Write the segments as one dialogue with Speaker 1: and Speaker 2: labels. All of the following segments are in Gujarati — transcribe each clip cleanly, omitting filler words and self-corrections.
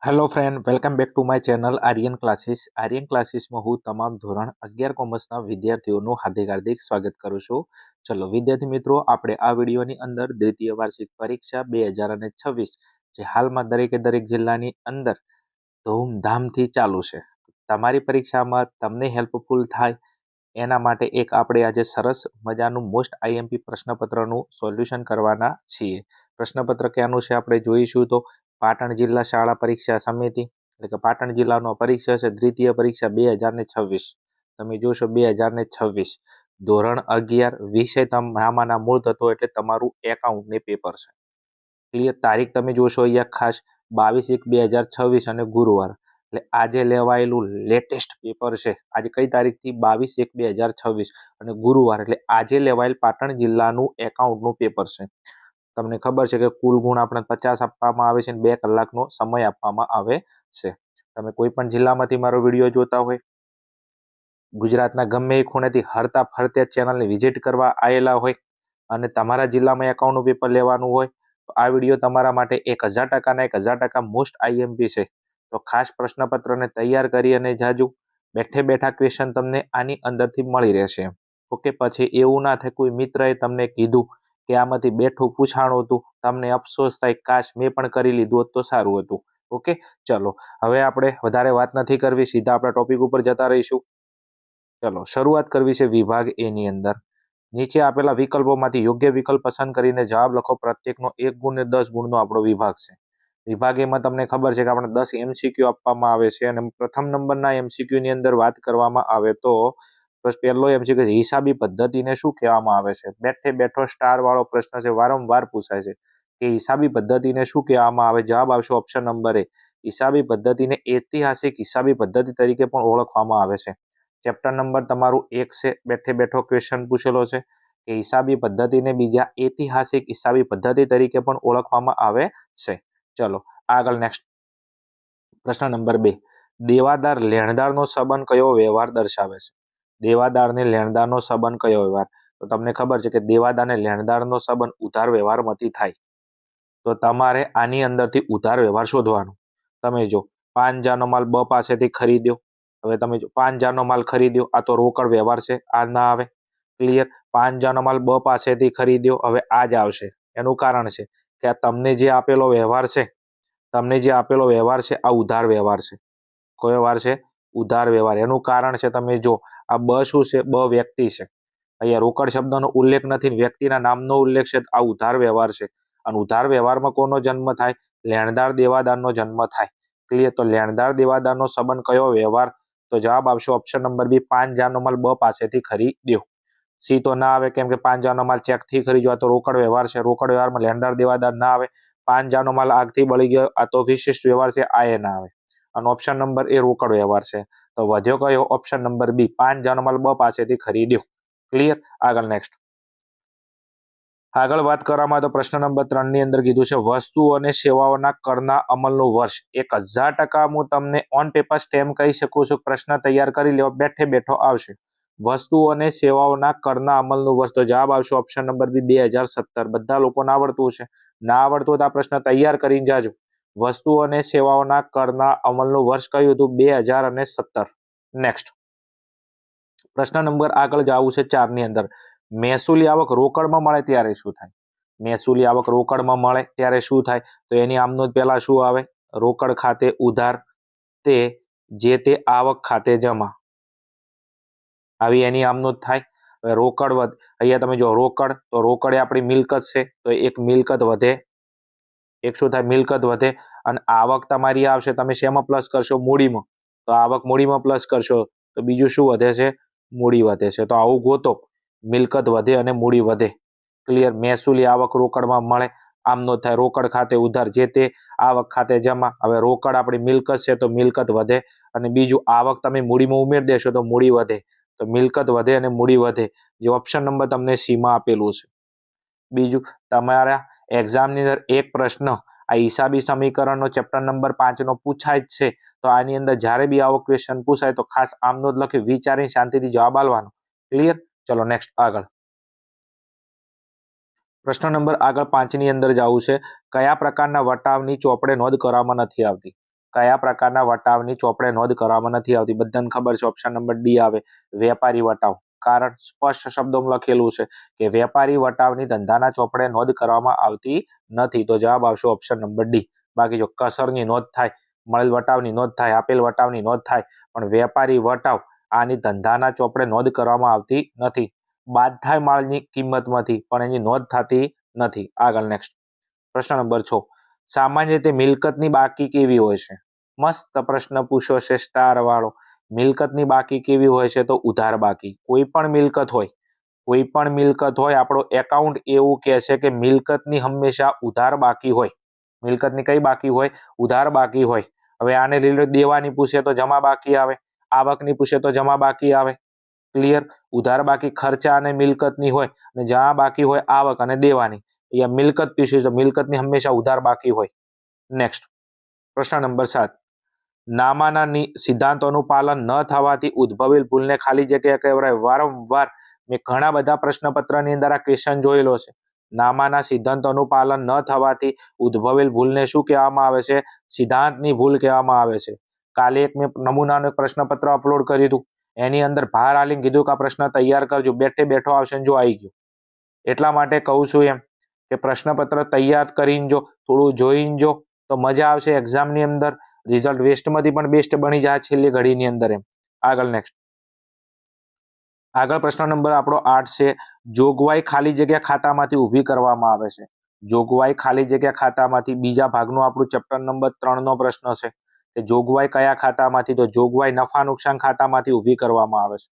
Speaker 1: Hello friend, welcome back to my channel Aryan classes. Aryan ક્લાસીસમાં હું તમામ ધોરણ 11 કોમર્સના વિદ્યાર્થીઓનું હાર્દિક સ્વાગત કરું છું. ચલો વિદ્યાર્થી મિત્રો, આપણે આ વિડીયોની અંદર દ્વિતીય વાર્ષિક પરીક્ષા 2026 જે હાલમાં દરેક જિલ્લાની અંદર ધૂમધામથી ચાલુ છે, તમારી પરીક્ષામાં તમને હેલ્પફુલ થાય એના માટે એક આપણે આજે સરસ મજાનું મોસ્ટ આઈએમપી પ્રશ્નપત્રનું સોલ્યુશન કરવાના છીએ. પ્રશ્નપત્ર ક્યાંનું છે આપણે જોઈશું તો પાટણ જિલ્લા શાળા પરીક્ષા સમિતિ એટલે કે પાટણ જિલ્લાનો પરીક્ષા છે દ્વિતીય પરીક્ષા 2026. તમે જોશો 2026 ધોરણ 11 વિષય આમાંના મૂળ તત્વો એટલે તમારું એકાઉન્ટની પેપર છે. ક્લિયર. તારીખ તમે જોશો અહીંયા ખાસ 22/1/2026 અને ગુરુવાર એટલે આજે લેવાયેલું લેટેસ્ટ પેપર છે. આજે કઈ તારીખથી 22/1/2026 અને ગુરુવાર એટલે આજે લેવાયેલ પાટણ જિલ્લાનું એકાઉન્ટનું પેપર છે. તમને ખબર છે કે કુલ ગુણ આપણે 50 આપવામાં આવે છે અને 2 કલાકનો સમય આપવામાં આવે છે. તમે કોઈ પણ જિલ્લામાંથી મારો વિડીયો જોતા હોય, ગુજરાતના ગમે એ ખૂણેથી હરતા ફરતે ચેનલને વિઝિટ કરવા આવેલા હોય અને તમારા જિલ્લામાં એકાઉન્ટનું પેપર લેવાનું હોય તો આ વિડીયો તમારા માટે 1000% મોસ્ટ આઈએમપી છે. તો ખાસ પ્રશ્નપત્રને તૈયાર કરી અને જાજુ બેઠા ક્વેશ્ચન તમને આની અંદરથી મળી રહેશે. ઓકે, પછી એવું ના થાય કોઈ મિત્રએ તમને કીધું કે આમાંથી બેઠું પૂછાણું હતું, તમને અફસોસ થાય કાશ મેં પણ કરી લીધું હોત તો સારું હતું. ઓકે, ચલો હવે આપણે વધારે વાત નથી કરવી, સીધા આપણે ટોપિક ઉપર જતા રહીશું. ચલો શરૂઆત કરવી છે વિભાગ એ ની અંદર. નીચે આપેલા વિકલ્પોમાંથી યોગ્ય વિકલ્પ પસંદ કરીને જવાબ લખો. પ્રત્યેકનો 1 ગુણ ને 10 ગુણનો આપણો વિભાગ છે. વિભાગ એમાં તમને ખબર છે કે આપણે 10 MCQ આપવામાં આવે છે અને પ્રથમ નંબરના MCQ ની અંદર વાત કરવામાં આવે તો પહેલો MCQ હિસાબી પદ્ધતિને શું કહેવામાં આવે છે. બેઠો સ્ટાર વાળો પ્રશ્ન છે, વારંવાર પૂછાય છે કે હિસાબી પદ્ધતિને શું કહેવામાં આવે. જવાબ આવશે ઓપ્શન નંબર એ. હિસાબી પદ્ધતિને ઐતિહાસિક હિસાબી પદ્ધતિ તરીકે પણ ઓળખવામાં આવે છે. ચેપ્ટર નંબર તમારું 1 છે. બેઠો ક્વેશ્ચન પૂછેલો છે કે હિસાબી પદ્ધતિને બીજા ઐતિહાસિક હિસાબી પદ્ધતિ તરીકે પણ ઓળખવામાં આવે છે. ચલો આગળ નેક્સ્ટ પ્રશ્ન નંબર 2. દેવાદાર લેણદારનો સંબંધ કયો વ્યવહાર દર્શાવે છે. દેવાદાર ને લેણદારનો સંબંધ કયો વ્યવહાર? તો તમને ખબર છે કે દેવાદાર ને લેણદારનો સંબંધ ઉધાર વ્યવહારમાંથી થાય. તો તમારે આની અંદરથી ઉધાર વ્યવહાર શોધવાનો. તમે જો 5000 નો માલ બ પાસેથી ખરીદ્યો. હવે તમે જો 5000 નો માલ ખરીદ્યો, આ તો રોકડ વ્યવહાર છે, આ ના આવે. ક્લિયર. 5000 નો માલ બ પાસેથી ખરીદ્યો, હવે આ જ આવશે. એનું કારણ છે કે આ તમને જે આપેલો વ્યવહાર છે, આ ઉધાર વ્યવહાર છે. કયો વ્યવહાર છે? ઉધાર વ્યવહાર. એનું કારણ છે તમે જો આ બ શું છે? બ વ્યક્તિ છે. અહીંયા રોકડ શબ્દનો ઉલ્લેખ નથી, વ્યક્તિના નામનો ઉલ્લેખ છે, આ ઉધાર વ્યવહાર છે. અને ઉધાર વ્યવહારમાં કોનો જન્મ થાય? લેણદાર દેવાદારનો જન્મ થાય. ક્લિયર. તો લેણદાર દેવાદારનો સંબંધ કયો વ્યવહાર? તો જવાબ આવશે ઓપ્શન નંબર બી, 5000 નો માલ બ પાસેથી ખરીદ્યો. સી તો ના આવે કેમ કે 5000 નો માલ ચેકથી ખરીદ્યો, આ તો રોકડ વ્યવહાર છે. રોકડ વ્યવહારમાં લેણદાર દેવાદાર ના આવે. 5000 નો માલ આગથી બળી ગયો, આ તો વિશિષ્ટ વ્યવહાર છે, આ એ ના આવે. અને ઓપ્શન નંબર એ રોકડ વ્યવહાર છે. તો વધ્યો કયો? ઓપ્શન નંબર બી, 5000 નો માલ બ પાસેથી ખરીદ્યો. ક્લિયર. આગળ નેક્સ્ટ. આગળ વાત કરવામાં તો પ્રશ્ન નંબર 3 ની અંદર કીધું છે વસ્તુઓ અને સેવાઓના કરના અમલનું વર્ષ. 1000% હું તમને ઓન પેપર સ્ટેમ્પ કહી શકું છું. પ્રશ્ન તૈયાર કરી લેવો, બેઠો આવશે. વસ્તુઓ અને સેવાઓના કરના અમલનું વર્ષ. તો જવાબ આવશે ઓપ્શન નંબર બી, 2017. બધા લોકોને આવડતું છે. ના આવડતું તો આ પ્રશ્ન તૈયાર કરીને જાજો. વસ્તુઓ અને સેવાઓના કરના અમલનું વર્ષ કયું હતું? 2017. નેક્સ્ટ પ્રશ્ન નંબર આગળ જવું છે 4 ની અંદર. મહેસૂલી આવક રોકડમાં મળે ત્યારે શું થાય? મહેસૂલી આવક રોકડમાં મળે ત્યારે શું થાય? તો એની આમનો પહેલા શું આવે? રોકડ ખાતે ઉધાર, તે જે તે આવક ખાતે જમા. આવી એની આમનો જ થાય. હવે રોકડ વધ, અહીંયા તમે જો રોકડ, તો રોકડ એ આપણી મિલકત છે, તો એક મિલકત વધે. એક શું થાય? મિલકત વધે. અને આવક તમારી આવશે, તમે શેમાં પ્લસ કરશો? મૂડીમાં. તો આવક મૂડીમાં પ્લસ કરશો તો બીજું શું વધે છે? મૂડી વધે છે. તો આવું ગોતો, મિલકત વધે અને મૂડી વધે. ક્લિયર. મહેસૂલી આવક રોકડમાં મળે, આમનો થાય. રોકડ ખાતે ઉધાર, જે તે આવક ખાતે જમા. હવે રોકડ આપણી મિલકત છે તો મિલકત વધે, અને બીજું આવક તમે મૂડીમાં ઉમેરી દેશો તો મૂડી વધે. તો મિલકત વધે અને મૂડી વધે, જે ઓપ્શન નંબર તમને સીમાં આપેલું છે. બીજું તમારા એક્ઝામની અંદર એક પ્રશ્ન આ હિસાબી સમીકરણનો ચેપ્ટર નંબર 5 નો પૂછાય જ છે. તો આની અંદર જ્યારે બી આવો ક્વેશ્ચન પૂછાય તો ખાસ આમનો જ લખી વિચારીને શાંતિથી જવાબ આપવાનો. ક્લિયર. ચલો નેક્સ્ટ આગળ. પ્રશ્ન નંબર આગળ 5 ની અંદર જવું છે. કયા પ્રકારના વટાવની ચોપડે નોંધ કરવામાં નથી આવતી? કયા પ્રકારના વટાવની ચોપડે નોંધ કરવામાં નથી આવતી? બધાને ખબર છે, ઓપ્શન નંબર ડી આવે, વેપારી વટાવ. કારણ સ્પષ્ટ શબ્દોમાં લખેલું છે કે વેપારી વટાવની ધંધાના ચોપડે નોંધ કરવામાં આવતી નથી, તો જવાબ આવશે ઓપ્શન નંબર ડી. બાકી જો કસરની નોંધ થાય, મળેલ વટાવની નોંધ થાય, આપેલ વટાવની નોંધ થાય, પણ વેપારી વટાવ આની ધંધાના ચોપડે નોંધ કરવામાં આવતી નથી. બાદ થાય માલની કિંમતમાંથી, પણ એની નોંધ થતી નથી. આગળ નેક્સ્ટ પ્રશ્ન નંબર 6. સામાન્ય રીતે મિલકતની બાકી કેવી હોય છે? મસ્ત પ્રશ્ન પૂછ્યો છે સ્ટાર વાળો. મિલકતની બાકી કેવી હોય છે? તો ઉધાર બાકી. કોઈ પણ મિલકત હોય, આપણો એકાઉન્ટ એવું કહે છે કે મિલકતની હંમેશા ઉધાર બાકી હોય. મિલકતની કઈ બાકી હોય? ઉધાર બાકી હોય. હવે આને રિલેટેડ દેવાની પૂછે તો જમા બાકી આવે, આવકની પૂછે તો જમા બાકી આવે. ક્લિયર? ઉધાર બાકી ખર્ચા અને મિલકતની હોય, અને જમા બાકી હોય આવક અને દેવાની. અહીંયા મિલકત પૂછ્યું છે, મિલકતની હંમેશા ઉધાર બાકી હોય. નેક્સ્ટ પ્રશ્ન નંબર 7. નામાના સિદ્ધાંતોનું પાલન ન થવાથી ઉદ્ભવેલ ભૂલને ખાલી જગ્યા કહેવાય? વારંવાર મેં ઘણા બધા પ્રશ્નપત્રની અંદર આ ક્વેશ્ચન જોયેલો છે. નામાના સિદ્ધાંતોનું પાલન ન થવાથી ઉદ્ભવેલ ભૂલને શું કહેવામાં આવે છે? સિદ્ધાંતની ભૂલ કહેવામાં આવે છે. કાલે એક મેં નમૂનાનું પ્રશ્નપત્ર અપલોડ કર્યું હતું, એની અંદર ભાર આલીને કીધું કે આ પ્રશ્ન તૈયાર કરજો, બેઠે બેઠો આવશે, જો આવી ગયું. એટલા માટે કહું છું એમ કે પ્રશ્નપત્ર તૈયાર કરીને જો, થોડું જોઈને જો, તો મજા આવશે એક્ઝામની અંદર. રિઝલ્ટ વેસ્ટમાંથી પણ બેસ્ટ બની જાય છેલ્લી ઘડીની અંદર એમ. આગળ નેક્સ્ટ પ્રશ્ન નંબર આપણો 8 છે. જોગવાઈ ખાલી જગ્યા ખાતામાંથી ઊભી કરવામાં આવે છે. જોગવાઈ ખાલી જગ્યા ખાતામાંથી, બીજા ભાગનું આપણું ચેપ્ટર નંબર 3 નો પ્રશ્ન છે કે જોગવાઈ કયા ખાતામાંથી? તો જોગવાઈ નફા નુકસાન ખાતામાંથી ઊભી કરવામાં આવે છે.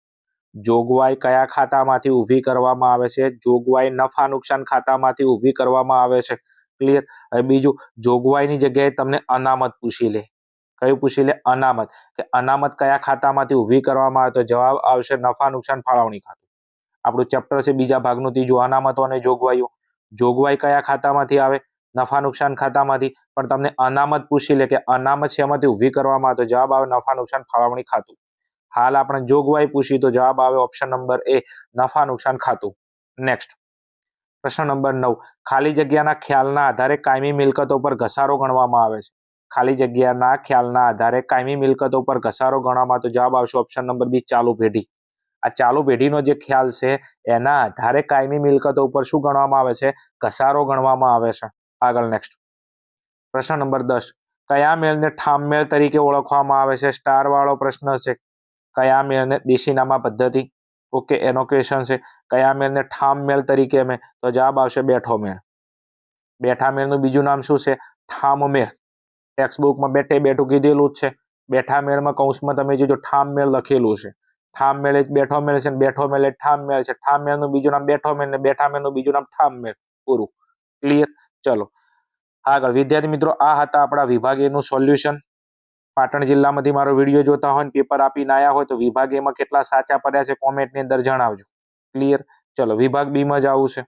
Speaker 1: જોગવાઈ કયા ખાતામાંથી ઊભી કરવામાં આવે છે? જોગવાઈ નફા નુકસાન ખાતામાંથી ઊભી કરવામાં આવે છે. ક્લિયર? હવે બીજું, જોગવાઈની જગ્યાએ તમને અનામત પૂછી લે. કયું પૂછી લે? અનામત. કે અનામત કયા ખાતામાંથી ઊભી કરવામાં આવે? તો જવાબ આવશે નફા નુકસાન ફાળવણી ખાતું. આપણું ચેપ્ટર છે બીજા ભાગનું ત્રીજું, અનામતો અને જોગવાઈઓ. જોગવાઈ કયા ખાતામાંથી આવે? નફા નુકસાન ખાતામાંથી. પણ તમને અનામત પૂછી લે કે અનામત શેમાંથી ઊભી કરવામાં આવે? તો જવાબ આવે નફા નુકસાન ફાળવણી ખાતું. હાલ આપણે જોગવાઈ પૂછી તો જવાબ આવે ઓપ્શન નંબર એ, નફા નુકસાન ખાતું. નેક્સ્ટ પ્રશ્ન નંબર 9. ખાલી જગ્યાના ખ્યાલના આધારે કાયમી મિલકતો પર ઘસારો ગણવામાં આવે છે. ખાલી જગ્યાના ખ્યાલના આધારે કાયમી મિલકતો પર ઘસારો ગણવામાં, તો જવાબ આવશે ઓપ્શન નંબર બી, ચાલુ પેઢી. આ ચાલુ પેઢીનો જે ખ્યાલ છે એના આધારે કાયમી મિલકતો ઉપર શું ગણવામાં આવે છે? ઘસારો ગણવામાં આવે છે. આગળ નેક્સ્ટ પ્રશ્ન નંબર 10. કયા મેળને ઠામ મેળ તરીકે ઓળખવામાં આવે છે? સ્ટાર વાળો પ્રશ્ન છે. કયા મેળને દેશીનામા પદ્ધતિ, ઓકે, એનો ક્વેશ્ચન છે. કયા મેળને ઠામ મેળ તરીકે અમે, તો જવાબ આવશે બેઠો મેળ. બેઠા મેળનું બીજું નામ શું છે? ઠામ મેળ. ટેક્સ્ટબુકમાં બેઠે બેઠું કીધેલું જ છે. બેઠા મેળમાં કૌંસમાં તમે જોજો ઠામ મેળ લખેલું છે. ઠામ મેળ એ બેઠો મેળ છે, બેઠો મેળ એ ઠામ મેળ છે. ઠામ મેળનું બીજું નામ બેઠો મેળ, ને બેઠા મેળનું બીજું નામ ઠામ મેળ. પૂરું. ક્લિયર? ચલો આગળ વિદ્યાર્થી મિત્રો, આ હતા આપણા વિભાગ A નું સોલ્યુશન. પાટણ જિલ્લામાંથી મારો વિડીયો જોતા હોય, પેપર આપીને આવ્યા હોય, તો વિભાગ A માં કેટલા સાચા પડ્યા છે કોમેન્ટની અંદર જણાવજો. ક્લિયર? ચલો વિભાગ B માં જવું છે.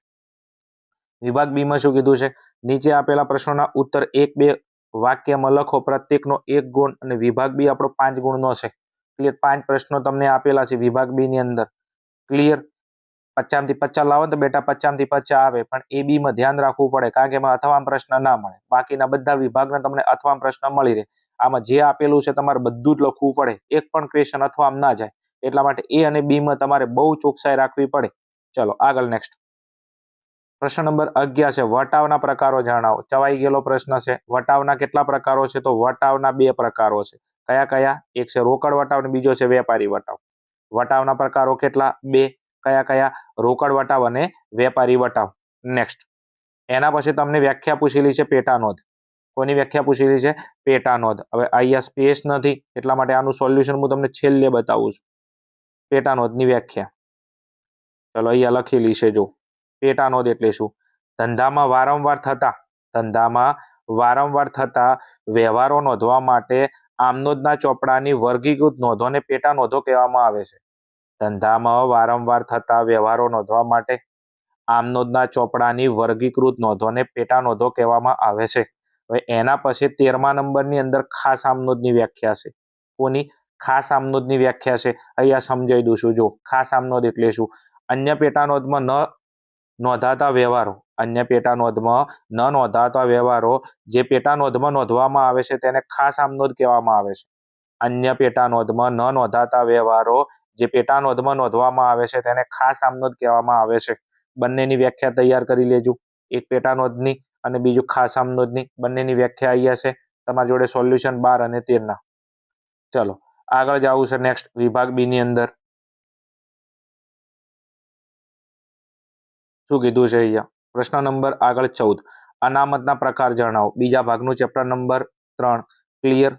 Speaker 1: વિભાગ B માં શું કીધું છે? નીચે આપેલા પ્રશ્નોના ઉત્તર 1-2 વાક્યમાં લખો, પ્રત્યેકનો 1 ગુણ, અને વિભાગ B આપણો 5 ગુણનો છે. ક્લિયર? 5 પ્રશ્નો તમને આપેલા છે વિભાગ B ની અંદર. ક્લિયર? 50 થી 50 લાવો તો બેટા 50 થી 50 આવે, પણ એ બી માં ધ્યાન રાખવું પડે, કારણ કે એમાં અથવામાં પ્રશ્ન ના મળે. બાકીના બધા વિભાગના તમને અથવામાં પ્રશ્ન મળી રહે. આમાં જે આપેલું છે તમારે બધું જ લખવું પડે, એક પણ ક્વેશ્ચન અથવામાં ના જાય. એટલા માટે A અને B માં તમારે બહુ ચોકસાઈ રાખવી પડે. ચલો આગળ નેક્સ્ટ પ્રશ્ન નંબર 11 છે. વટાવના પ્રકારો જણાવો. ચવાઈ ગયેલો પ્રશ્ન છે. વટાવના કેટલા પ્રકારો છે? તો વટાવના 2 પ્રકારો છે. કયા કયા? એક છે રોકડ વટાવ અને બીજો છે વેપારી વટાવ. વટાવના પ્રકારો કેટલા? 2. કયા કયા? રોકડ વટાવ અને વેપારી વટાવ. નેક્સ્ટ એના પછી તમને વ્યાખ્યા પૂછેલી છે પેટા નોંધ. કોની વ્યાખ્યા પૂછેલી છે? પેટા નોંધ. હવે અહીંયા સ્પેસ નથી, એટલા માટે આનું સોલ્યુશન હું તમને છેલ્લે બતાવું છું. પેટા નોંધની વ્યાખ્યા ચલો અહીંયા લખેલી છે જો. પેટા નોંધ એટલે શું? ધંધામાં વારંવાર થતા વ્યવહારો નોંધવા માટે આમનોંધના ચોપડાની વર્ગીકૃત નોંધોને પેટા નોંધો કહેવામાં આવે છે. ધંધામાં વારંવાર થતા વ્યવહારો નોંધવા માટે આમનોંધના ચોપડાની વર્ગીકૃત નોંધોને પેટા નોંધો કહેવામાં આવે છે. હવે એના પછી 13મા નંબરની અંદર ખાસ આમનોંધની વ્યાખ્યા છે. કોની? ખાસ આમનોંધની વ્યાખ્યા છે. અહીંયા સમજાવી દઉં છું જો. ખાસ આમનોંધ એટલે શું? અન્ય પેટા નોંધમાં ન નોંધાતા વ્યવહારો, અન્ય પેટા નોંધમાં ન નોંધાતા વ્યવહારો જે પેટા નોંધમાં નોંધવામાં આવે છે તેને ખાસ આમ નોંધ કહેવામાં આવે છે. અન્ય પેટા નોંધમાં ન નોંધાતા વ્યવહારો જે પેટા નોંધમાં નોંધવામાં આવે છે તેને ખાસ આમ નોંધ કહેવામાં આવે છે. બંનેની વ્યાખ્યા તૈયાર કરી લેજો, એક પેટા નોંધની અને બીજું ખાસ આમ નોંધની. બંનેની વ્યાખ્યા અહીંયા છે તમારી જોડે સોલ્યુશન 12 અને 13 ના. ચલો આગળ જવું છે નેક્સ્ટ વિભાગ બી ની અંદર. શું કીધું છે અહીંયા? પ્રશ્ન નંબર આગળ 14, અનામતના પ્રકાર જણાવો. બીજા ભાગનું ચેપ્ટર નંબર 3. ક્લિયર.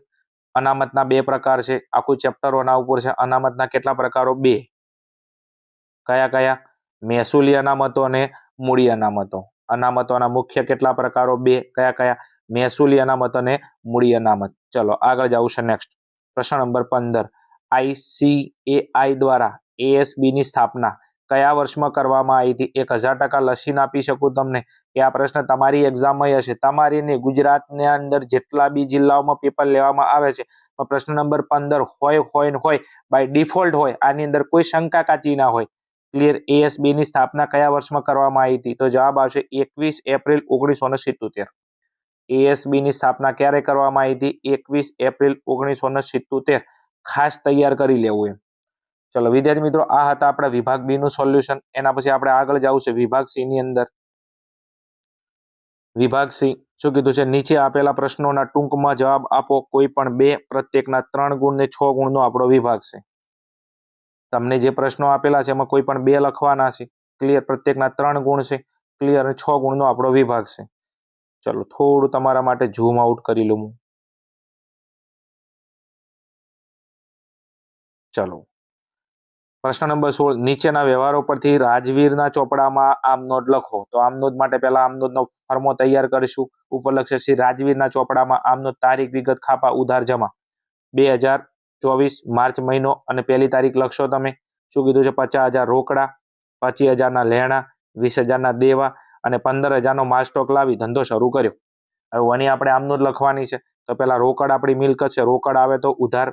Speaker 1: અનામતના બે પ્રકાર છે, આખું ચેપ્ટર આના ઉપર છે. અનામતના કેટલા પ્રકારો? 2. કયા કયા? મહેસૂલી અનામતો અને મૂડી અનામતો. અનામતોના મુખ્ય કેટલા પ્રકારો? 2. કયા કયા? મહેસૂલી અનામત અને મૂડી અનામત. ચલો આગળ જવું છે નેક્સ્ટ. પ્રશ્ન નંબર 15, ICAI દ્વારા ASB ની સ્થાપના કયા વર્ષમાં કરવામાં આવી હતી? 1000% લસીને આપી શકું તમને કે આ પ્રશ્ન તમારી એક્ઝામમાં હશે. તમારી ને ગુજરાતની અંદર જેટલા બી જિલ્લાઓમાં પેપર લેવામાં આવે છે, પ્રશ્ન નંબર 15 હોય બાય ડિફોલ્ટ હોય. આની અંદર કોઈ શંકા કાચી ના હોય. ક્લિયર. ASB ની સ્થાપના કયા વર્ષમાં કરવામાં આવી હતી? તો જવાબ આવશે 21 એપ્રિલ 1977. ASB ની સ્થાપના ક્યારે કરવામાં આવી હતી? 21 એપ્રિલ 1977. ખાસ તૈયાર કરી લેવું એમ. ચલો વિદ્યાર્થી મિત્રો, આ હતા આપણા વિભાગ બી નું સોલ્યુશન. એના પછી આપણે આગળ જવું છે વિભાગ સી ની અંદર. વિભાગ સી શું કીધું છે? નીચે આપેલા પ્રશ્નોના ટૂંકમાં જવાબ આપો. કોઈ પણ 2, પ્રત્યેકના 3 ગુણ ને 6 ગુણનો આપણો વિભાગ છે. તમને જે પ્રશ્નો આપેલા છે એમાં કોઈ પણ 2 લખવાના છે. ક્લિયર. પ્રત્યેકના 3 ગુણ છે. ક્લિયર. અને 6 ગુણનો આપણો વિભાગ છે. ચલો થોડું તમારા માટે ઝૂમ આઉટ કરી લઉં. ચલો પ્રશ્ન નંબર 16, નીચેના વ્યવહારો પરથી રાજવીરના ચોપડામાં આમ નોંધ લખો. તો આમ નોંધ માટે પહેલા આમ નોંધનો ફોર્મો તૈયાર કરીશું. ઉપર લખશે શ્રી રાજવીરના ચોપડામાં આમ નોંધ, તારીખ, વિગત, ખાપા, ઉધાર, જમા. 2024 માર્ચ મહિનો અને પહેલી તારીખ લખશો તમે. શું કીધું છે? 50,000 રોકડા, 25,000 લેણા, 20,000 દેવા અને 15,000 માલ સ્ટોક લાવી ધંધો શરૂ કર્યો. હવે આની આપણે આમ નોંધ લખવાની છે. તો પહેલા રોકડ આપણી મિલકત છે. રોકડ આવે તો ઉધાર,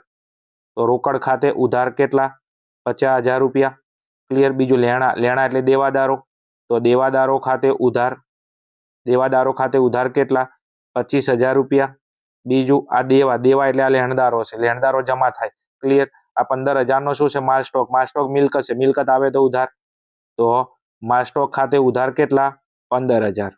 Speaker 1: તો રોકડ ખાતે ઉધાર કેટલા? 50,000 રૂપિયા. ક્લિયર. બીજું લેણા એટલે દેવાદારો, તો દેવાદારો ખાતે ઉધાર, દેવાદારો ખાતે ઉધાર કેટલા? 25,000 રૂપિયા. બીજું આ દેવા એટલે આ લેણદારો છે. લેણદારો જમા થાય. ક્લિયર. આ 15,000 શું છે? માલ સ્ટોક. માલ સ્ટોક મિલકત છે. મિલકત આવે તો ઉધાર, તો માલ સ્ટોક ખાતે ઉધાર કેટલા? 15,000.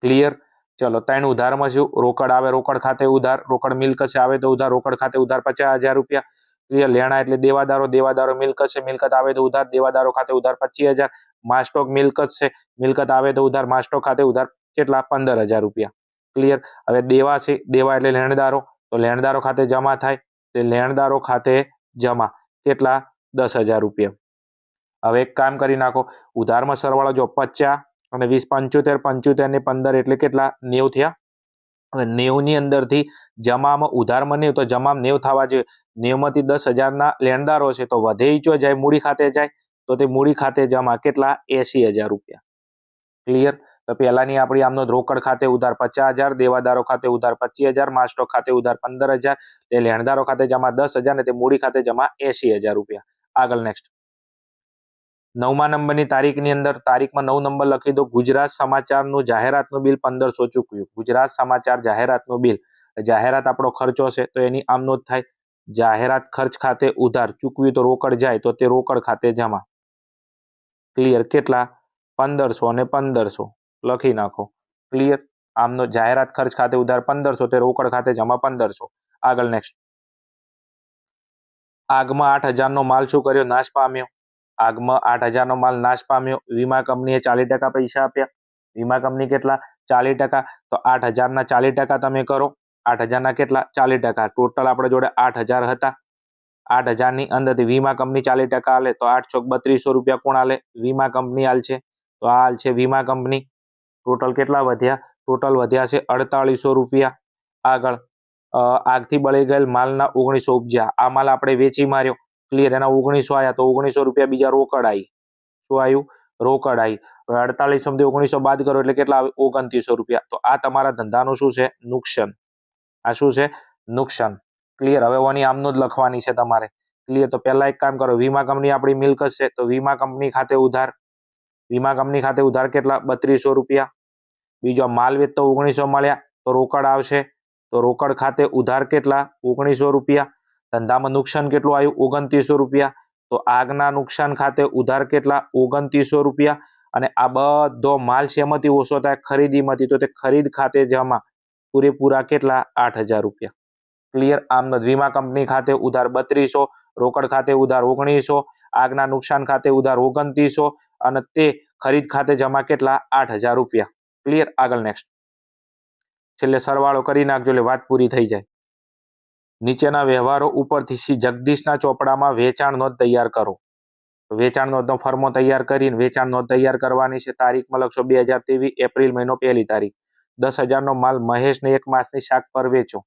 Speaker 1: ક્લિયર. ચલો 3 ઉધારમાં શું? રોકડ આવે, રોકડ ખાતે ઉધાર, રોકડ મિલકત છે આવે તો ઉધાર, રોકડ ખાતે ઉધાર 50,000 રૂપિયા. ક્લિયર. લેણા એટલે દેવાદારો, દેવાદારો મિલકત છે, મિલકત આવે તો ઉધાર, દેવાદારો ખાતે ઉધાર 25,000. માલ સ્ટોક મિલકત છે, મિલકત આવે તો ઉધાર, માલ સ્ટોક ખાતે ઉધાર કેટલા? 15,000 રૂપિયા. ક્લિયર. હવે દેવા છે, દેવા એટલે લેણદારો, તો લેણદારો ખાતે જમા થાય, તો લેણદારો ખાતે જમા કેટલા? 10,000 રૂપિયા. હવે એક કામ કરી નાખો, ઉધારમાં સરવાળો જો 50 અને 20 75, 75 ને 15 એટલે કેટલા? 90 થયા. હવે 90 ની અંદરથી જમામાં ઉધારમાં 90, તો જમામાં 90 થવા જોઈએ. 90 માંથી 10,000 લેણદારો છે, તો વધે ઈ જાય, મૂડી ખાતે જાય, તો તે મૂડી ખાતે જમા કેટલા? 80,000 રૂપિયા. ક્લિયર. તો પહેલાની આપણી આમનો રોકડ ખાતે ઉધાર 50,000, દેવાદારો ખાતે ઉધાર 25,000, માલ સ્ટોક ખાતે ઉધાર 15,000, તે લેણદારો ખાતે જમા 10,000 ને તે મૂડી ખાતે જમા 80,000 રૂપિયા. આગળ નેક્સ્ટ 9મા નંબરની તારીખની અંદર તારીખમાં 9 નંબર લખી દો. ગુજરાત સમાચારનું જાહેરાતનું બિલ 1500 ચૂકવ્યું. ગુજરાત સમાચાર જાહેરાતનું બિલ, જાહેરાત આપણો ખર્ચો છે, તો એની આમ નોંધ થાય. જાહેરાત ખર્ચ ખાતે ઉધાર, ચૂકવ્યું તો રોકડ જાય, તો તે રોકડ ખાતે જમા. ક્લિયર. કેટલા? 1500 અને 1500 લખી નાખો. ક્લિયર. આમનો જાહેરાત ખર્ચ ખાતે ઉધાર 1500, તે રોકડ ખાતે જમા 1500. આગળ નેક્સ્ટ. આગમાં 8,000 માલ શું કર્યો? નાશ પામ્યો. આગમાં 8,000 માલ નાશ પામ્યો. વીમા કંપનીએ 40% પૈસા આપ્યા. વીમા કંપની કેટલા? 40%. તો 8,000 40% તમે કરો. 8,000 કેટલા? 40%. ટોટલ આપણે જોડે 8,000 હતા. 8,000 ની અંદરથી વીમા કંપની 40% આલે, તો 8 ચોક 3200 રૂપિયા કોણ આલે? વીમા કંપની આલ છે. તો આ આલ છે વીમા કંપની. ટોટલ કેટલા વધ્યા? ટોટલ વધ્યા છે 4800 રૂપિયા. આગળ આગથી બળી ગયેલ માલના 1900 ઉપજ્યા. આ માલ આપણે વેચી માર્યો. ક્લિયર. એના 1900 આયા, તો 1900 રૂપિયા બીજા રોકડ આવી. શું આવ્યું? રોકડ આવી. હવે 4800 માંથી 1900 બાદ કરો એટલે કેટલા આવે? 2900 રૂપિયા. તો આ તમારા ધંધાનું શું છે? નુકસાન. આ શું છે? નુકસાન. ક્લિયર. હવે ઓની આમનું જ લખવાની છે તમારે. ક્લિયર. તો પહેલા એક કામ કરો, વીમા કંપની આપણી મિલકત છે, તો વીમા કંપની ખાતે ઉધાર, વીમા કંપની ખાતે ઉધાર કેટલા 3200 રૂપિયા। બીજો માલ વેચતો 1900 મળ્યા તો રોકડ આવશે, તો રોકડ ખાતે ઉધાર કેટલા 1900 રૂપિયા। ધંધામાં નુકસાન કેટલું આવ્યું 2900 રૂપિયા, તો આગના નુકસાન ખાતે ઉધાર કેટલા 2900 રૂપિયા। અને આ બધો માલ શેમાંથી ઓછો થાય ખરીદીમાંથી, તો તે ખરીદ ખાતે જમા પૂરેપૂરા કેટલા 8000 રૂપિયા। ક્લિયર। આમ વીમા કંપની ખાતે ઉધાર 3200, રોકડ ખાતે ઉધાર 1900, આગના નુકસાન ખાતે ઉધાર 2900 અને તે ખરીદ ખાતે જમા કેટલા 8000 રૂપિયા। ક્લિયર। આગળ નેક્સ્ટ છેલ્લે સરવાળો કરી નાખજો એટલે વાત પૂરી થઈ જાય। નીચેના વ્યવહારો ઉપરથી જગદીશના ચોપડામાં વેચાણ નોંધ તૈયાર કરો। વેચાણ નોંધનો ફર્મો તૈયાર કરીને વેચાણ નોંધ તૈયાર કરવાની છે। તારીખમાં લખશો 2023 એપ્રિલ મહિનો 1લી તારીખ, 10,000 નો માલ મહેશને 1 માસની શાક પર વેચો।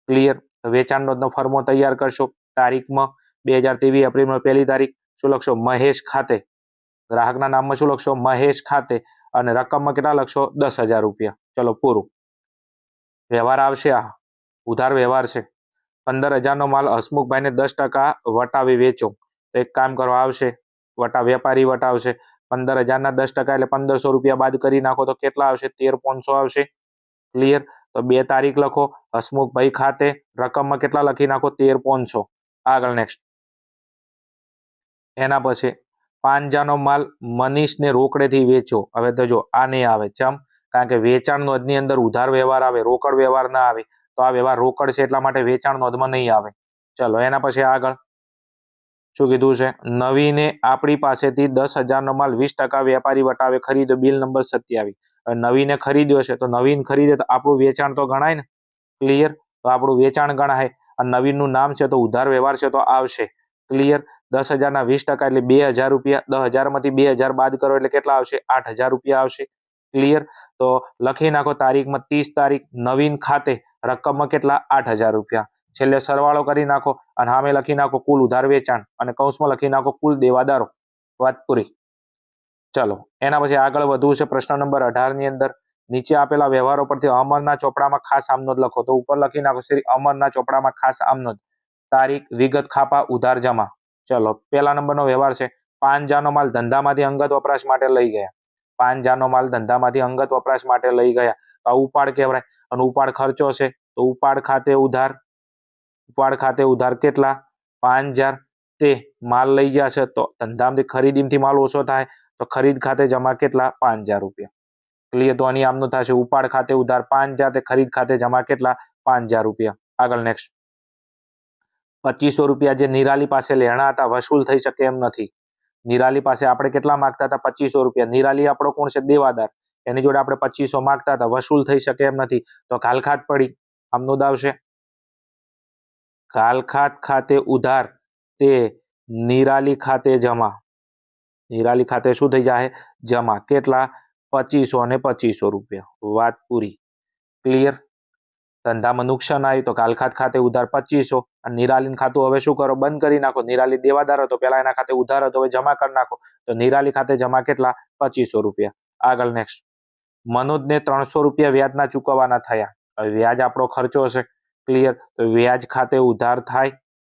Speaker 1: ક્લિયર। વેચાણ નોંધનો ફર્મો તૈયાર કરશો। તારીખમાં 2023 એપ્રિલ મહિનો 1લી તારીખ, શું લખશો મહેશ ખાતે, ગ્રાહકના નામમાં શું લખશો મહેશ ખાતે, અને રકમમાં કેટલા લખશો 10,000 રૂપિયા। ચલો પૂરું। વ્યવહાર આવશે આ ઉધાર વ્યવહાર છે। 15,000 નો માલ હસમુખભાઈને 10% વટાવે વેચો। તો એક કામ કરો આવશે વેપારી વટાવશે 15,000 ના 10% એટલે 1500 રૂપિયા બાદ કરી નાખો તો કેટલા આવશે 13,500 આવશે। ક્લિયર। તો 2 તારીખ લખો હસમુખભાઈ ખાતે, રકમમાં કેટલા લખી નાખો 13,500। આગળ નેક્સ્ટ એના પછી 5,000 નો માલ મનીષને રોકડેથી વેચો। હવે તો જો આ નહીં આવે, ચમ કારણ કે વેચાણ નોંધની અંદર ઉધાર વ્યવહાર આવે, રોકડ વ્યવહાર ના આવે, તો આ વ્યવહાર રોકડ છે એટલા માટે વેચાણ નોંધમાં નહીં આવે। ચલો એના પછી આગળ શું કીધું છે, નવીને આપણી પાસેથી 10,000 નો માલ 20% વેપારી વટાવે ખરીદ્યો, બિલ નંબર 27। હવે નવીને ખરીદ્યો છે તો નવીન ખરીદે તો આપણું વેચાણ તો ગણાય ને। ક્લિયર। તો આપણું વેચાણ ગણાય, અને નવીનનું નામ છે તો ઉધાર વ્યવહાર છે તો આવશે। ક્લિયર। 10,000 ના 20% એટલે 2,000 રૂપિયા, 10,000 માંથી 2,000 બાદ કરો એટલે કેટલા આવશે 8,000 રૂપિયા આવશે। ક્લિયર। તો લખી નાખો તારીખમાં 30 તારીખ, નવીન ખાતે, રકમમાં કેટલા 8,000 રૂપિયા। છેલ્લે સરવાળો કરી નાખો અને સામે લખી નાખો કુલ ઉધાર વેચાણ અને કૌંસમાં લખી નાખો કુલ દેવાદારો। વાત પૂરી। ચલો એના પછી આગળ વધવું છે પ્રશ્ન નંબર 18 ની અંદર નીચે આપેલા વ્યવહારો પરથી અમરના ચોપડામાં ખાસ આમનોંધ લખો। તો ઉપર લખી નાખો શ્રી અમરના ચોપડામાં ખાસ આમનોંધ, તારીખ, વિગત, ખાપા, ઉધાર, જમા। ચલો પહેલા નંબરનો વ્યવહાર છે 5,000 નો માલ ધંધામાંથી અંગત વપરાશ માટે લઈ ગયા। 5,000 નો માલ ધંધામાંથી અંગત વપરાશ માટે લઈ ગયા તો આ ઉપાડ કહેવાય, અને ઉપાડ ખર્ચો છે તો ઉપાડ ખાતે ઉધાર, ઉપાડ ખાતે ઉધાર કેટલા 5,000, તે માલ લઈ ગયા છે તો ધંધામાંથી ખરીદીમાંથી માલ ઓછો થાય તો ખરીદ ખાતે જમા કેટલા 5,000 રૂપિયા। ક્લિયર। તો આની આમનું થશે ઉપાડ ખાતે ઉધાર 5,000, તે ખરીદ ખાતે જમા કેટલા 5,000 રૂપિયા। આગળ નેક્સ્ટ 2500 રૂપિયા જે નિરાલી પાસે લેણા હતા વસૂલ થઈ શકે એમ નથી। નિરાલી પાસે આપણે કેટલા માંગતા હતા 2500 રૂપિયા, નિરાલી આપણો કોણ છે દેવાદાર, એની જોડે આપણે 2500 માંગતા હતા, વસૂલ થઈ શકે એમ નથી, તો ઘાલખાત પડી, આમનું આવશે ઘાલખાત ખાતે ઉધાર, તે નિરાલી ખાતે જમા, નિરાલી ખાતે શું થઈ જાય જમા, કેટલા 2500 અને 2500 રૂપિયા। વાત પૂરી। ક્લિયર। ધંધામાં નુકસાન આવ્યું તો ઘાલખાત ખાતે ઉધાર 2500, અને નિરાલીનું ખાતું હવે શું કરો બંધ કરી નાખો, નિરાલી દેવાદાર હતો પહેલા એના ખાતે ઉધાર હતો હવે જમા કરી નાખો, તો નિરાલી ખાતે જમા કેટલા 2500 રૂપિયા। આગળ નેક્સ્ટ મનોજને 300 રૂપિયા વ્યાજના ચૂકવવાના થયા। હવે વ્યાજ આપણો ખર્ચો છે। ક્લિયર। તો વ્યાજ ખાતે ઉધાર થાય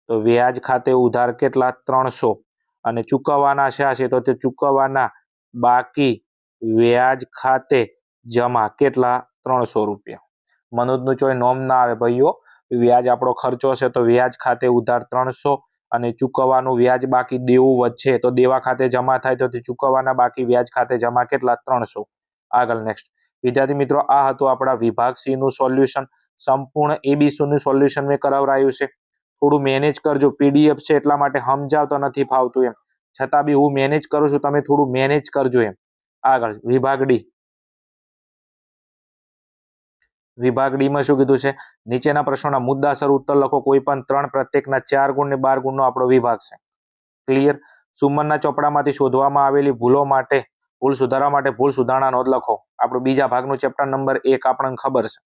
Speaker 1: તો વ્યાજ ખાતે ઉધાર કેટલા 300, અને ચૂકવવાના છે તો તે ચૂકવવાના બાકી વ્યાજ ખાતે જમા કેટલા 300 રૂપિયા। મનોજનું ચોય નોમ ના આવે ભાઈઓ, વ્યાજ આપણો ખર્ચો છે તો વ્યાજ ખાતે ઉધાર 300, અને ચૂકવવાનું વ્યાજ બાકી દેવું વધશે તો દેવા ખાતે જમા થાય તો તે ચૂકવવાના બાકી વ્યાજ ખાતે જમા કેટલા 300। આગળ નેક્સ્ટ વિદ્યાર્થી મિત્રો આ હતું આપણા વિભાગ સી નું સોલ્યુશન। સંપૂર્ણ એબીસી નું સોલ્યુશન મેં કરાવરાયું છે। થોડું મેનેજ કરજો, પીડીએફ છે એટલા માટે સમજાવતો નથી ફાવતું એમ, છતાં બી હું મેનેજ કરું છું, તમે થોડું મેનેજ કરજો એમ। આગળ વિભાગ ડી, વિભાગ ડી માં શું કીધું છે, નીચેના પ્રશ્નોના મુદ્દાસર ઉત્તર લખો, કોઈ પણ 3 પ્રત્યેકના 4 ગુણ ને 12 ગુણનો આપણો વિભાગ છે। ક્લિયર। સુમનના ચોપડામાંથી શોધવામાં આવેલી ભૂલો માટે ભૂલ સુધારવા માટે ભૂલ સુધારણા નોંધ લખો। આપણું બીજા ભાગનું ચેપ્ટર નંબર 1 આપણને ખબર છે।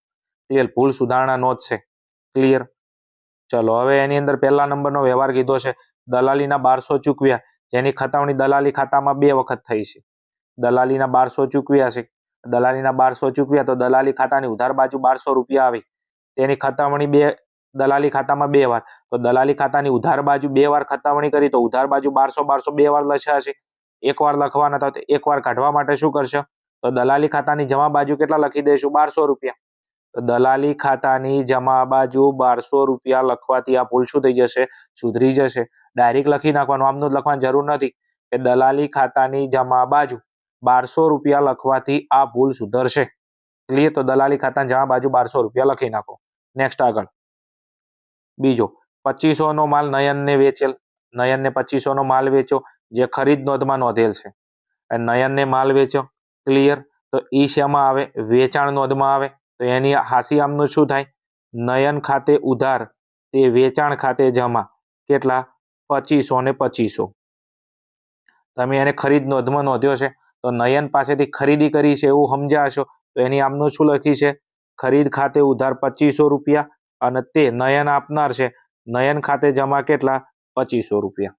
Speaker 1: ક્લિયર। ભૂલ સુધારણા નોંધ છે। ક્લિયર। ચલો હવે એની અંદર પહેલા નંબરનો વ્યવહાર કીધો છે દલાલીના 1200 ચૂકવ્યા, જેની ખતાવણી દલાલી ખાતામાં 2 વખત થઈ છે। દલાલીના 1200 ચૂકવ્યા છે, દલાલીના 1200 ચૂકવ્યા તો દલાલી ખાતાની ઉધાર બાજુ 1200 રૂપિયા આવી, તેની ખતાવણી દલાલી ખાતામાં 2 વાર, તો દલાલી ખાતાની ઉધાર બાજુ 2 વાર ખતાવણી કરી તો ઉધાર બાજુ 1200 2 વાર લખ્યા છે, એકવાર લખવાના હતા તો એકવાર કાઢવા માટે શું કરશો? તો દલાલી ખાતાની જમા બાજુ કેટલા લખી દઈશું? 1200 રૂપિયા. તો દલાલી ખાતાની જમા બાજુ 1200 રૂપિયા લખવાથી આ ભૂલ શું થઈ જશે? સુધરી જશે. ડાયરેક્ટ લખી નાખવાનું, આમનું જ લખવાની જરૂર નથી કે દલાલી ખાતાની જમા બાજુ 1200 રૂપિયા લખવાથી આ ભૂલ સુધરશે. ક્લિયર? તો દલાલી ખાતાની જમા બાજુ 1200 રૂપિયા લખી નાખો. નેક્સ્ટ આગળ બીજો 2500 નો માલ નયનને વેચેલ. નયનને 2500 નો માલ વેચો જે ખરીદ નોંધમાં નોંધેલ છે. નયનને માલ વેચો. ક્લિયર? તો ઈ શેમાં આવે? વેચાણ નોંધમાં આવે. તો એની હાસી આમનું શું થાય? નયન ખાતે ઉધાર તે વેચાણ ખાતે જમા. કેટલા? 2500 ને 2500. તમે એને ખરીદ નોંધમાં નોંધ્યો છે તો નયન પાસેથી ખરીદી કરી છે એવું સમજ્યા હશો. તો એની આમનું શું લખી છે? ખરીદ ખાતે ઉધાર 2500 રૂપિયા અને તે નયન આપનાર છે. નયન ખાતે જમા કેટલા? 2500 રૂપિયા.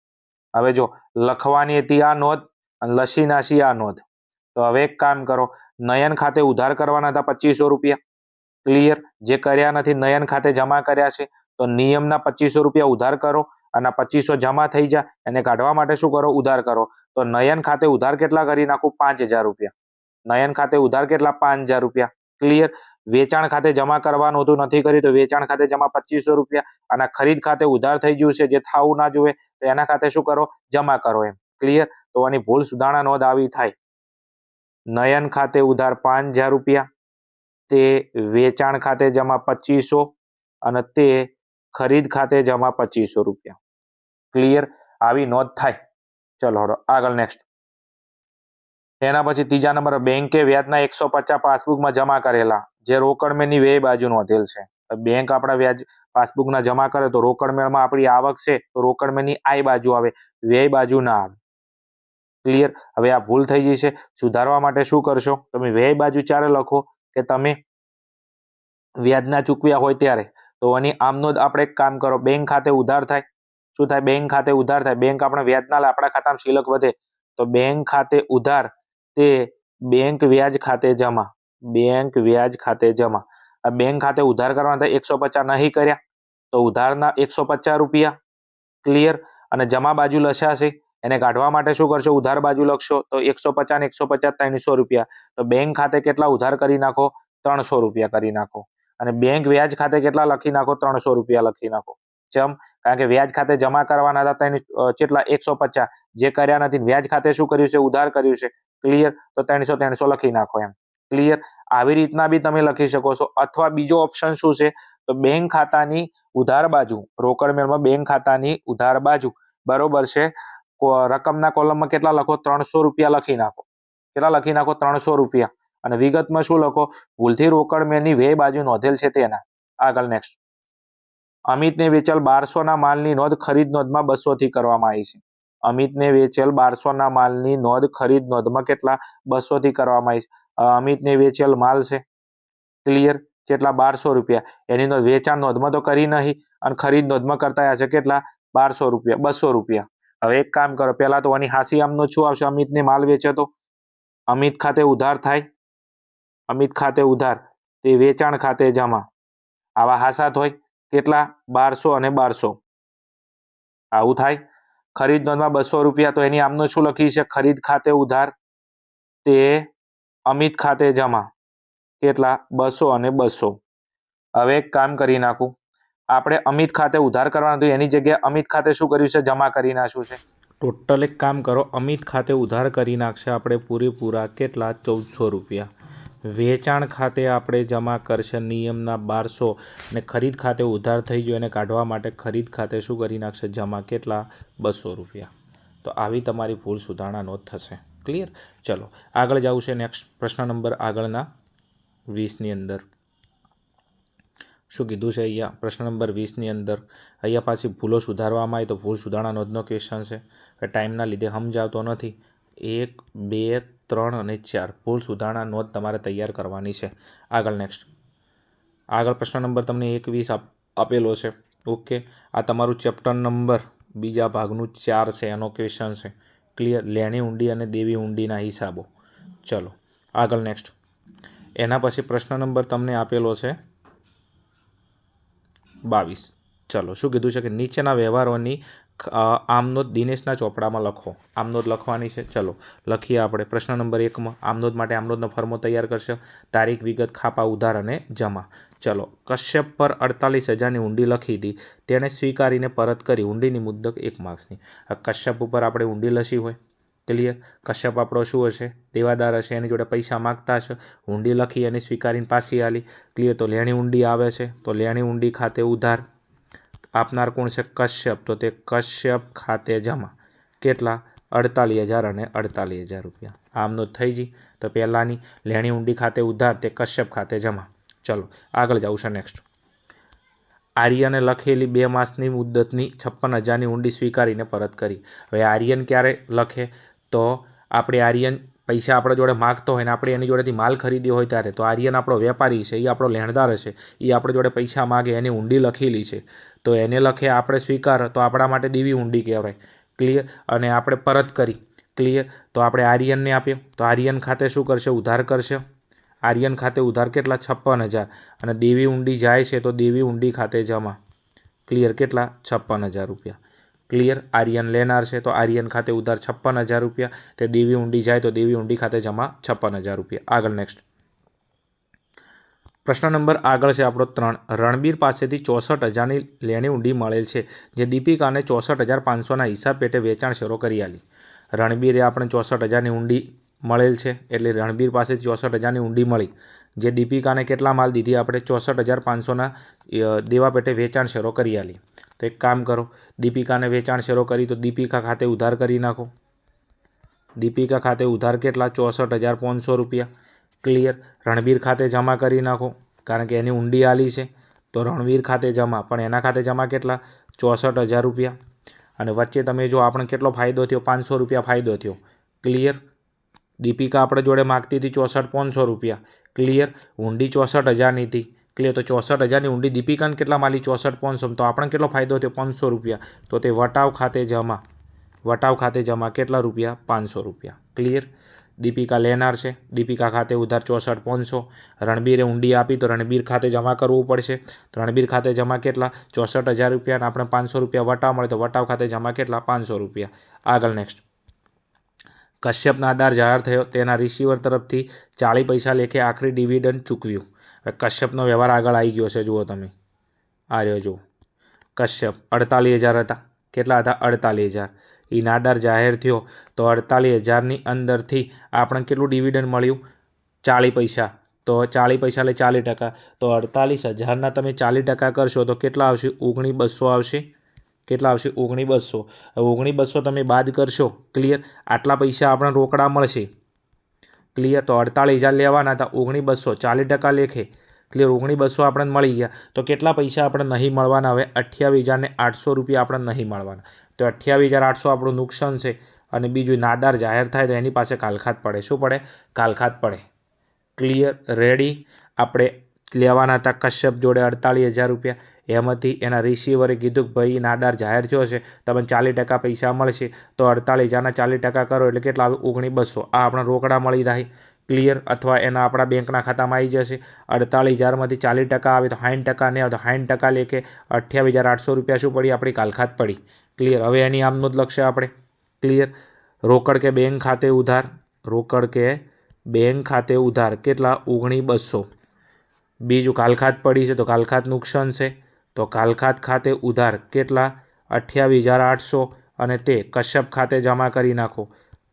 Speaker 1: હવે જો લખવાની હતી આ નોંધ અને લસી નાસી આ નોંધ. તો હવે એક કામ કરો, નયન ખાતે ઉધાર કરવાના હતા 2500 રૂપિયા. ક્લિયર? જે કર્યા નથી, નયન ખાતે જમા કર્યા છે. તો નિયમના 2500 રૂપિયા ઉધાર કરો અને 2500 જમા થઈ જાય એને કાઢવા માટે શું કરો? ઉધાર કરો. તો નયન ખાતે ઉધાર કેટલા કરી નાખું? 5000 રૂપિયા. નયન ખાતે ઉધાર કેટલા? 5000 રૂપિયા. ક્લિયર? વેચાણ ખાતે જમા કરવાનું હતું, નથી કર્યું તો વેચાણ ખાતે જમા 2500 રૂપિયા અને ખરીદ ખાતે ઉધાર થઈ ગયું છે જે થવું ના જોઈએ તો એના ખાતે શું કરો? જમા કરો એમ. ક્લિયર? તો આની ભૂલ સુધારણા નોંધ આવી થાય. નયન ખાતે ઉધાર 5000 રૂપિયા, તે વેચાણ ખાતે જમા 2500 અને તે ખરીદ ખાતે જમા 2500 રૂપિયા. ક્લિયર? આવી નોંધ થાય. ચલો હળો આગળ નેક્સ્ટ. એના પછી ત્રીજા નંબર, બેંકે વ્યાજના 150 પાસબુકમાં જમા કરેલા જે રોકડ મેળની વ્યય બાજુ નોંધેલ છે. બેંક આપણા વ્યાજ પાસબુકના જમા કરે તો રોકડ મેળમાં આપણી આવક છે તો રોકડ મેળની આય બાજુ આવે, વ્યય બાજુ ના આવે. ક્લિયર? હવે આ ભૂલ થઈ જશે. સુધારવા માટે શું કરશો? તમે વ્યય બાજુ ચારે લખો કે તમે વ્યાજના ચૂકવ્યા હોય ત્યારે. તો આની આમનો જ આપણે એક કામ કરો, બેંક ખાતે ઉધાર થાય. શું થાય? બેંક ખાતે ઉધાર થાય. બેંક આપણે વ્યાજ ના લે, આપણા ખાતામાં શિલક વધે તો બેંક ખાતે ઉધાર તે બેંક વ્યાજ ખાતે જમા. બેંક વ્યાજ ખાતે જમા. આ બેંક ખાતે ઉધાર કરવાના 150 નહીં કર્યા તો ઉધારના 150 રૂપિયા. ક્લિયર? અને જમા બાજુ લસાશે એને કાઢવા માટે શું કરશો? ઉધાર બાજુ લખશો તો 150 ને 150 300 રૂપિયા. તો બેંક ખાતે કેટલા ઉધાર કરી નાખો? 300 રૂપિયા કરી નાખો. અને બેંક વ્યાજ ખાતે કેટલા લખી નાખો? 300 રૂપિયા લખી નાખો. ચમ? કારણ કે વ્યાજ ખાતે જમા કરવાના હતા કેટલા? 150. જે કર્યા નથી, વ્યાજ ખાતે શું કર્યું છે? ઉધાર કર્યું છે. ક્લિયર? તો 300 લખી નાખો એમ. ક્લિયર? આવી રીતના બી તમે લખી શકો છો. અથવા બીજો ઓપ્શન શું છે? તો બેંક ખાતાની ઉધાર બાજુ, રોકડ મેળમાં બેંક ખાતાની ઉધાર બાજુ બરોબર છે, રકમના કોલમમાં કેટલા લખો? 300 રૂપિયા લખી નાખો. કેટલા લખી નાખો? 300 રૂપિયા. અને વિગતમાં શું લખો? ભૂલથી રોકડ મેળની વ્યય બાજુ નોંધેલ છે તેના. આગળ નેક્સ્ટ. અમિતને વેચેલ 1200 ના માલની નોંધ ખરીદ નોંધમાં 200 થી કરવામાં આવી છે. અમિતને વેચેલ 1200 ના માલની નોંધ ખરીદ નોંધમાં કેટલા? 200 થી કરવામાં આવી છે. અમિતને વેચેલ માલ છે. ક્લિયર? કેટલા? 1200 રૂપિયા. એની નોંધ વેચાણ નોંધમાં તો કરી નહીં અને ખરીદ નોંધમાં કરતા હશે કેટલા? 1200 રૂપિયા, 200 રૂપિયા. હવે એક કામ કરો, પહેલા તો આની હાસી આમનો શું આવશે? અમિતને માલ વેચે તો અમિત ખાતે ઉધાર થાય. અમિત ખાતે ઉધાર તે વેચાણ ખાતે જમા. આવા હાસા હોય કેટલા? 1200 અને 1200. આવું થાય. ખરીદ નોંધમાં 200 રૂપિયા તો એની આમનો શું લખી છે? ખરીદ ખાતે ઉધાર તે અમિત ખાતે જમા. કેટલા? 200 અને 200. હવે એક કામ કરી નાખું, આપણે અમિત ખાતે ઉધાર કરવાનું હતું એની જગ્યાએ અમિત ખાતે શું કર્યું છે? જમા કરી નાખ્યું છે. ટોટલ એક કામ કરો, અમિત ખાતે ઉધાર કરી નાખશે આપણે પૂરેપૂરા કેટલા? 1400 રૂપિયા. વેચાણ ખાતે આપણે જમા કરશે નિયમના 1200 અને ખરીદ ખાતે ઉધાર થઈ ગયો એને કાઢવા માટે ખરીદ ખાતે શું કરી નાખશે? જમા. કેટલા? 200 રૂપિયા. તો આવી તમારી ભૂલ સુધારણા નોંધ થશે. ક્લિયર? ચલો આગળ જવું છે. નેક્સ્ટ પ્રશ્ન નંબર આગળના 20ની અંદર શું કીધું છે? અહીંયા પ્રશ્ન નંબર 20ની અંદર અહીંયા પાછી ભૂલો સુધારવામાં આવી તો ભૂલ સુધારણા નોંધનો ક્વેશ્ચન છે. ટાઈમના લીધે સમજાવતો નથી. 1, 2, 3 અને 4 ભૂલ સુધારણા નોંધ તમારે તૈયાર કરવાની છે. આગળ નેક્સ્ટ. આગળ પ્રશ્ન નંબર તમને 21 આપેલો છે. ઓકે, આ તમારું ચેપ્ટર નંબર બીજા ભાગનું 4 છે, એનો ક્વેશ્ચન છે. ક્લિયર? લેણી ઊંડી અને દેવી ઊંડીના હિસાબો. ચલો આગળ નેક્સ્ટ. એના પછી પ્રશ્ન નંબર તમને આપેલો છે 22. ચલો શું કીધું છે કે નીચેના વ્યવહારોની આમનોંધ દિનેશના ચોપડામાં લખો. આમનોંધ લખવાની છે. ચલો લખીએ આપણે. પ્રશ્ન નંબર 1માં આમનોંધ માટે આમનોંધનો ફર્મો તૈયાર કરશે. તારીખ, વિગત, ખાપા, ઉધાર અને જમા. ચલો, કશ્યપ પર 48,000ની ઊંડી લખી હતી, તેણે સ્વીકારીને પરત કરી. ઊંડીની મુદ્દત 1 માર્ક્સની. કશ્યપ ઉપર આપણે ઊંડી લસી હોય. ક્લિયર. કશ્યપ આપણો શું હશે? દેવાદાર હશે. એની જોડે પૈસા માગતા હશે, ઊંડી લખી અને સ્વીકારીને પાછી આલી. ક્લિયર. તો લેણી ઊંડી આવે છે, તો લેણી ઊંડી ખાતે ઉધાર. આપનાર કોણ છે? કશ્યપ. તો તે કશ્યપ ખાતે જમા. કેટલા? 48,000 અને 48,000 રૂપિયા. આમનોંધ થઈ ગઈ. તો પહેલાંની લેણી ઊંડી ખાતે ઉધાર, તે કશ્યપ ખાતે જમા. ચલો આગળ જવું છે. નેક્સ્ટ, આર્યને લખેલી 2 માસની મુદ્દતની 56,000ની ઊંડી સ્વીકારીને પરત કરી. હવે આર્યન ક્યારે લખે? તો આપણે આર્યન પૈસા આપણા જોડે માગતો હોય ને આપણે એની જોડેથી માલ ખરીદ્યો હોય ત્યારે. તો આર્યન આપણો વેપારી છે, એ આપણો લેણદાર હશે, એ આપણા જોડે પૈસા માગે, એની ઊંડી લખેલી છે. તો એને લખે, આપણે સ્વીકાર, તો આપણા માટે દેવી ઊંડી કહેવાય. ક્લિયર. અને આપણે પરત કરી. ક્લિયર. તો આપણે આર્યનને આપ્યો, તો આર્યન ખાતે શું કરશે? ઉધાર કરશે. આર્યન ખાતે ઉધાર કેટલા? 56,000. અને દેવી ઊંડી જાય છે, તો દેવી ઊંડી ખાતે જમા. ક્લિયર. કેટલા? 56,000 રૂપિયા. ક્લિયર. આર્યન લેનાર છે, તો આર્યન ખાતે ઉધાર 56,000 રૂપિયા. તે દેવી ઊંડી જાય, તો દેવી ઊંડી ખાતે જમા 56,000 રૂપિયા. આગળ નેક્સ્ટ, પ્રશ્ન નંબર આગળ છે આપણો 3. રણબીર પાસેથી 64,000ની લેણી ઊંડી મળેલ છે, જે દીપિકાને 64,500ના હિસાબ પેટે વેચાણ શરૂ કરી આલી. રણબીરે આપણે 64,000ની ઊંડી મળેલ છે, એટલે રણબીર પાસેથી 64,000ની ઊંડી મળી, જે દીપિકાને કેટલા માલ દીધી? આપણે 64,500ના દેવા પેટે વેચાણ શરૂ કરી આલી. તો એક કામ કરો, દીપિકાને વેચાણ શરૂ કરી, તો દીપિકા ખાતે ઉધાર કરી નાખો. દીપિકા ખાતે ઉધાર કેટલા? 64,500 રૂપિયા. ક્લિયર. રણબીર ખાતે જમા કરી નાખો, કારણ કે એની ઊંડી આલી છે, તો રણવીર ખાતે જમા. પણ એના ખાતે જમા કેટલા? 64,000 રૂપિયા. અને વચ્ચે તમે જો આપણે કેટલો ફાયદો થયો? 500 રૂપિયા ફાયદો થયો. ક્લિયર. દીપિકા આપણે જોડે માગતી હતી 64,500 રૂપિયા. ક્લિયર. ઊંડી 64,000ની હતી. ક્લિયર. તો 64,000ની ઊંડી દીપિકાને કેટલા માલી? 64,500. તો આપણે કેટલો ફાયદો થયો? 500 રૂપિયા. તો તે વટાવ ખાતે જમા. વટાવ ખાતે જમા કેટલા રૂપિયા? 500 રૂપિયા. ક્લિયર. દીપિકા લેનાર છે, દીપિકા ખાતે ઉધાર 64,500. રણબીરે ઊંડી આપી, તો રણબીર ખાતે જમા કરવું પડશે. તો રણબીર ખાતે જમા કેટલા? 64,000 રૂપિયા. અને આપણે 500 રૂપિયા વટાવ મળે, તો વટાવ ખાતે જમા કેટલા? 500 રૂપિયા. આગળ નેક્સ્ટ, કશ્યપ નાદાર જાહેર થયો, તેના રિસીવર તરફથી 40 પૈસા લેખે આખરી ડિવિડન્ડ ચૂકવ્યું. હવે કશ્યપનો વ્યવહાર આગળ આવી ગયો છે. જુઓ તમે, આ રહ્યો જુઓ. કશ્યપ 48,000 હતા. કેટલા હતા? 48,000. એ નાદાર જાહેર થયો, તો 48,000ની અંદરથી આપણે કેટલું ડિવિડન્ડ મળ્યું? 40 પૈસા. તો 40 પૈસા એટલે 40%. તો 48,000ના તમે 40% કરશો, તો કેટલા આવશે? 19,200 આવશે. કેટલા આવશે? 19,200. હવે 19,200 તમે બાદ કરશો. ક્લિયર. આટલા પૈસા આપણને રોકડા મળશે. ક્લિયર. તો 48,000 લેવાના હતા, 19,200, 40% લેખે. ક્લિયર. 19,200 આપણને મળી ગયા. તો કેટલા પૈસા આપણે નહીં મળવાના? હવે 28,800 રૂપિયા આપણે નહીં મળવાના. તો 28,800 આપણું નુકસાન છે. અને બીજું, નાદાર જાહેર થાય તો એની પાસે કાલખાત પડે. શું પડે? કાલખાત પડે. ક્લિયર. રેડી. આપણે લેવાના હતા કશ્યપ જોડે 48,000 રૂપિયા. એમાંથી એના રિસીવરે કીધું કે ભાઈ નાદાર જાહેર થયો છે, તમને 40% પૈસા મળશે. તો 48,000ના 40% કરો એટલે કેટલા આવે? 19,200. આ આપણે રોકડા મળી જાય. ક્લિયર. અથવા એના આપણા બેંકના ખાતામાં આવી જશે. 48,000માંથી 40% આવે તો 60% નહીં આવે, તો 60% લેખે 28,800 રૂપિયા શું પડી? આપણી કાલખાત પડી. ક્લિયર. હવે એની આમનોંધ લખશે આપણે. ક્લિયર. રોકડ કે બેંક ખાતે ઉધાર. રોકડ કે બેંક ખાતે ઉધાર કેટલા? 19,200. બીજું, કાલખાત પડી છે, તો કાલખાત નુકસાન છે, તો કાલખાત ખાતે ઉધાર કેટલા? 28,800. અને તે કશ્યપ ખાતે જમા કરી નાખો.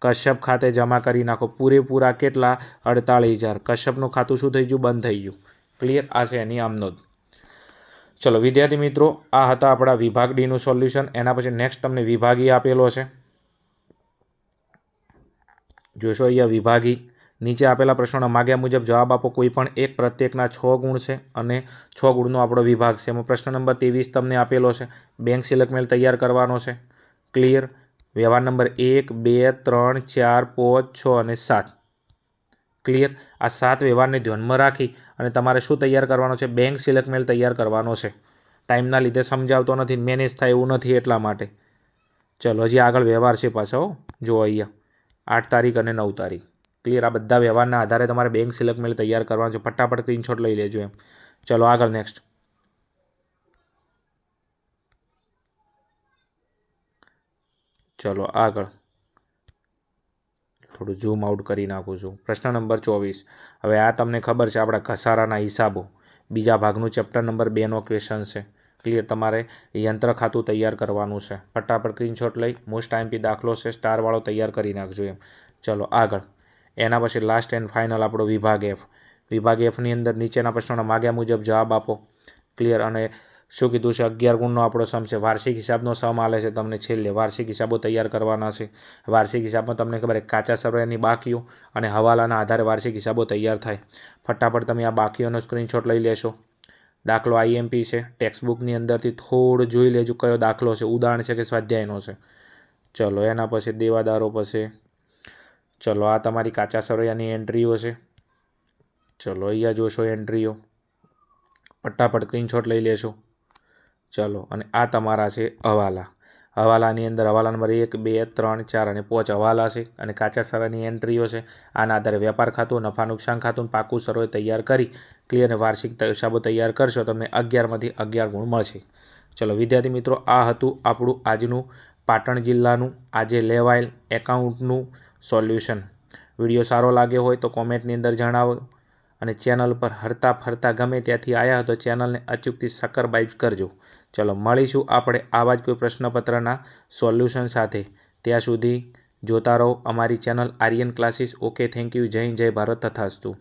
Speaker 1: કશ્યપ ખાતે જમા કરી નાખો. પૂરેપૂરા કેટલા? 48,000. કશ્યપનું ખાતું શું થઈ ગયું? બંધ થઈ ગયું. ક્લિયર. આ છે એની આમનોંધ. ચલો વિદ્યાર્થી મિત્રો, આ હતા આપણા વિભાગ ડીનું સોલ્યુશન. એના પછી નેક્સ્ટ તમને વિભાગી આપેલો છે. જોશો અહીંયા વિભાગી. નીચે આપેલા પ્રશ્નોના માગ્યા મુજબ જવાબ આપો. કોઈ પણ એક પ્રત્યેકના 6 ગુણ છે અને 6 ગુણનો આપણો વિભાગ છે. એમાં પ્રશ્ન નંબર 23 તમને આપેલો છે. બેંક સિલક મેલ તૈયાર કરવાનો છે. ક્લિયર. વ્યવહાર નંબર 1, 2, 3, 4, 5, 6 અને 7. ક્લિયર. આ 7 વ્યવહારને ધ્યાનમાં રાખી અને તમારે શું તૈયાર કરવાનો છે? બેંક સિલક મેલ તૈયાર કરવાનો છે. ટાઈમના લીધે સમજાવતો નથી, મેનેજ થાય એવું નથી એટલા માટે. ચલો હજી આગળ વ્યવહાર છે પાછો. જુઓ અહીંયા 8 તારીખ અને 9 તારીખ. ક્લિયર. આ બધા વ્યવહારના આધારે તમારે બેંક સિલક મેલ તૈયાર કરવાનો છે. ફટાફટ સ્ક્રીનશોટ લઈ લેજો એમ. ચલો આગળ નેક્સ્ટ. ચલો આગળ થોડું ઝૂમ આઉટ કરી નાખું છું. પ્રશ્ન નંબર 24. હવે આ તમને ખબર છે આપણા ઘસારાના હિસાબો બીજા ભાગનું ચેપ્ટર નંબર 2નો ક્વેશ્ચન છે. ક્લિયર. તમારે યંત્ર ખાતું તૈયાર કરવાનું છે. ફટાફટ સ્ક્રીનશોટ લઈ મોસ્ટ ટાઈમપી દાખલો છે સ્ટારવાળો તૈયાર કરી નાખજો એમ. ચલો આગળ. એના પછી લાસ્ટ એન્ડ ફાઇનલ આપણો વિભાગ એફ. વિભાગ એફની અંદર નીચેના પ્રશ્નોના માગ્યા મુજબ જવાબ આપો. ક્લિયર. અને શું કીધું છે 11 ગુણનો આપણો સમ છે. વાર્ષિક હિસાબનો સમ આલે છે તમને છેલ્લે. વાર્ષિક હિસાબો તૈયાર કરવાના છે. વાર્ષિક હિસાબમાં તમને ખબર કાચા સરવૈયાની બાકીઓ અને હવાલાના આધારે વાર્ષિક હિસાબો તૈયાર થાય. ફટાફટ તમે આ બાકીઓનો સ્ક્રીનશોટ લઈ લેશો. દાખલો આઈએમપી છે. ટેક્સ્ટબુકની અંદરથી થોડું જોઈ લેજો કયો દાખલો છે, ઉદાહરણ છે કે સ્વાધ્યાયનો છે. ચલો એના પછી દેવાદારો પછી. ચલો આ તમારી કાચા સરવૈયાની એન્ટ્રીઓ છે. ચલો અહીંયા જોશો એન્ટ્રીઓ. ફટાફટ સ્ક્રીનશોટ લઈ લેશો. ચલો અને આ તમારા છે હવાલા. હવાલાની અંદર હવાલા નંબર 1, 2, 3, 4 અને 5 હવાલા છે અને કાચા સરવૈયાની એન્ટ્રીઓ છે. આના આધારે વેપાર ખાતું, નફા નુકસાન ખાતું, પાકું સરવૈયું તૈયાર કરી ક્લિયર અને વાર્ષિક હિસાબો તૈયાર કરશો તમને 11માંથી 11 ગુણ મળશે. ચલો વિદ્યાર્થી મિત્રો, આ હતું આપણું આજનું પાટણ જિલ્લાનું આજે લેવાયેલ એકાઉન્ટનું સોલ્યુશન. વિડીયો સારો લાગ્યો હોય તો કોમેન્ટની અંદર જણાવો અને ચેનલ પર હરતા ફરતા ગમે ત્યાંથી આવ્યા તો ચેનલને અચૂકથી સબસ્ક્રાઇબ કરજો. ચલો મળીશું આપણે આવા જ કોઈ પ્રશ્નપત્રના સોલ્યુશન સાથે. ત્યાં સુધી જોતા રહો અમારી channel Aryan classes. Okay, thank you. જય હિન્દ, જય ભારત તથાસ્તુ.